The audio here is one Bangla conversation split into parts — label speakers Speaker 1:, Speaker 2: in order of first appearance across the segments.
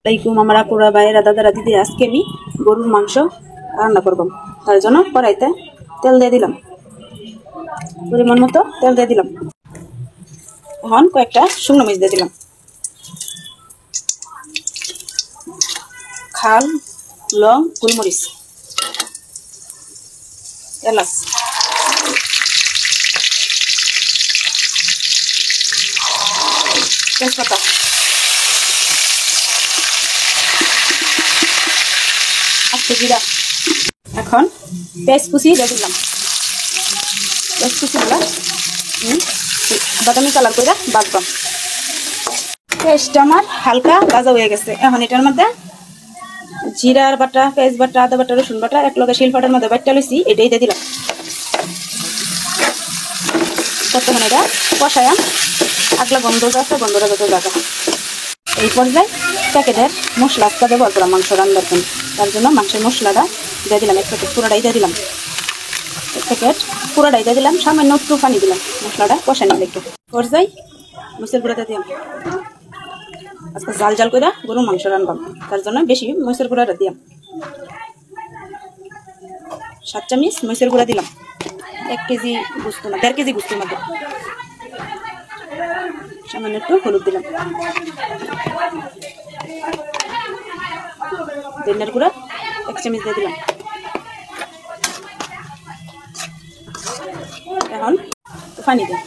Speaker 1: আসসালামাইকুম আমরা পুরা ভাইয়েরা দাদারা দিদি আজকে আমি গরুর মাংস রান্না করব। তার জন্য কড়াইতে তেল দিয়ে দিলাম, পরিমাণ মতো তেল দিয়ে দিলাম। এখন কয়েকটা শুকনো মরিচ দিয়ে দিলাম, খাল, লং, গোলমরিচ, এলাচ, তেজপাতা, আস্তে জিরা। এখন পেঁয়াজ কুচি দিয়ে দিলাম, পেঁয়াজ কুচিগুলা বাদামি কালার করে বাজবাম। পেঁয়াজটা আমার হালকা ভাজা হয়ে গেছে। এখন এটার মধ্যে জিরার বাটা, পেঁয়াজ বাটা, আদা বাটা, রসুন বাটা এক লগে শিলপাটার মধ্যে বাটা লইছি, এটাই দিয়ে দিলাম। ততক্ষণ এটা কষায়া আগলা গন্ধ আছে, গন্ধটা যত জায়গা। এই পর্যায়ে প্যাকেটের মশলা আজকে ব্যবহার করলাম মাংস রান্নার জন্য। তার জন্য মাংসের মশলাটা দিয়ে দিলাম, এক প্যাকেট পুরোটাই দিয়ে দিলাম, এক প্যাকেট পুরোটাই দিয়ে দিলাম। সামান্য একটু পানি দিলাম মশলাটা কষানি একটু। পর্যায়ে মরিচের গুঁড়াটা দিলাম। আজকে জাল জাল করে গরুর মাংস রান্নাম, তার জন্য বেশি মরিচের গুঁড়াটা দিলাম। 7 চামচ মরিচের গুঁড়া দিলাম 1 কেজি গোস্ত না 1.5 কেজি গোস্তের মধ্যে। সামান্য একটু হলুদ দিলাম, ধনিয়ার গুঁড়া 1 চামচ দিয়ে দিলাম। এখন পানি দিলাম,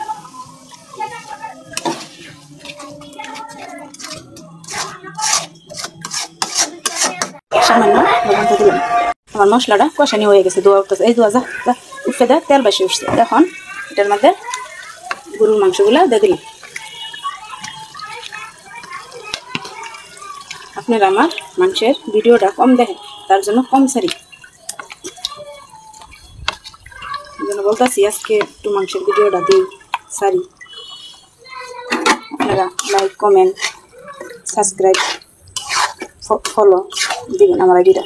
Speaker 1: সামান্য লবণ দিলাম। আমার মশলাটা কষানি হয়ে গেছে, দোয়া উঠতেছে, এই দোয়া যা উঠে দেয়, তেল বেশি উঠছে। এখন এটার মধ্যে গরুর মাংসগুলা দিয়ে দিলাম। আপনারা আমার মাংসের ভিডিওটা কম দেখেন, তার জন্য কম সারি, বলতেছি আজকে একটু মাংসের ভিডিওটা দিই সারি। আপনারা লাইক, কমেন্ট, সাবস্ক্রাইব, ফলো দিবেন আমার আইডিটা।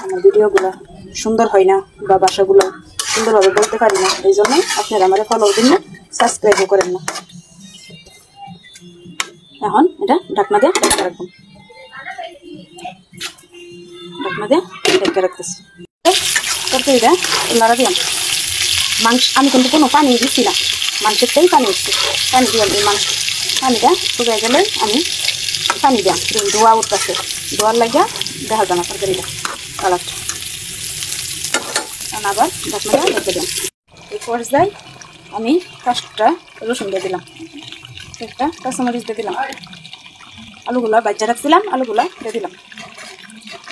Speaker 1: আমার ভিডিওগুলো সুন্দর হয় না বা ভাষাগুলো সুন্দরভাবে বলতে পারি না, এই জন্যই আপনারা আমার ফলো দিন না, সাবস্ক্রাইবও করেন না। এখন এটা ঢাকনা দিয়ে ঢেকে রাখুন, ঢাকনা দিয়ে ঢেকে রাখতেছি। তরকারিটা নাড়া দিলাম। মাংস আমি কিন্তু কোনো পানি দিচ্ছি না, মাংসের তেই পানি উঠছে, পানি দিলাম। এই মাংস পানিটা শুকিয়ে গেলে আমি পানি দিলাম, ধোয়া উঠতেছে, ধোয়ার লাগিয়া দেখা যায় না তরকারিটা কালারটা। আবার ঢাকনাটা ঢেকে দিলাম। এই পর্যায়ে আমি 5টা রসুন দিয়ে দিলাম, একটা কাঁচামরিচ দিয়ে দিলাম, আলুগুলা বাজ্যা রাখছিলাম, আলুগুলা দিয়ে দিলাম,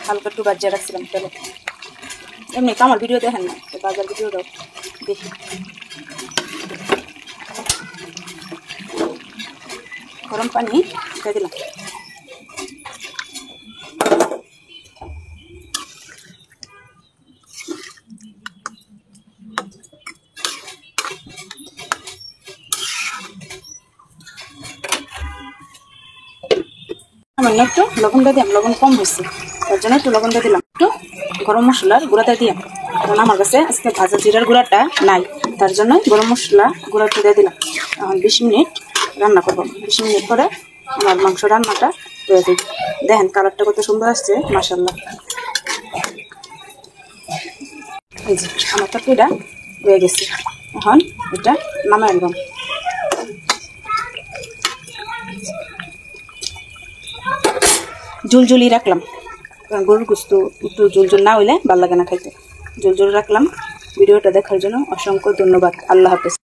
Speaker 1: হালকা একটু বাজ্যা রাখছিলাম তেলে। এমনি তো আমার ভিডিও দেখেন না, তো বাজার ভিডিওটাও দেখি। গরম পানি দিয়ে দিলাম। সামান্য একটু লবণ দিয়ে দিলাম, লবণ কম হয়েছে তার জন্য একটু লবণ দিয়ে দিলাম। একটু গরম মশলার গুঁড়াটা দিলাম, কারণ আমার কাছে আজকে ভাজা জিরার গুঁড়াটা নাই, তার জন্য গরম মশলা গুঁড়াটা দিয়ে দিলাম। এখন 20 মিনিট রান্না করবো। 20 মিনিট পরে আমার মাংস রান্নাটা হয়ে যাবে। দেখেন কালারটা কত সুন্দর আসছে, মাশাআল্লাহ। এই যে আমার তরকারিটা হয়ে গেছে, এখন এটা নামাই আনলাম। জুলজুলি রাখলাম, কারণ গরুর গোস্ত একটু জুলজুল না হইলে ভালো লাগে না খাইতে। জুলজুল রাখলাম। ভিডিওটা দেখার জন্য অসংখ্য ধন্যবাদ। আল্লাহ হাফেজ।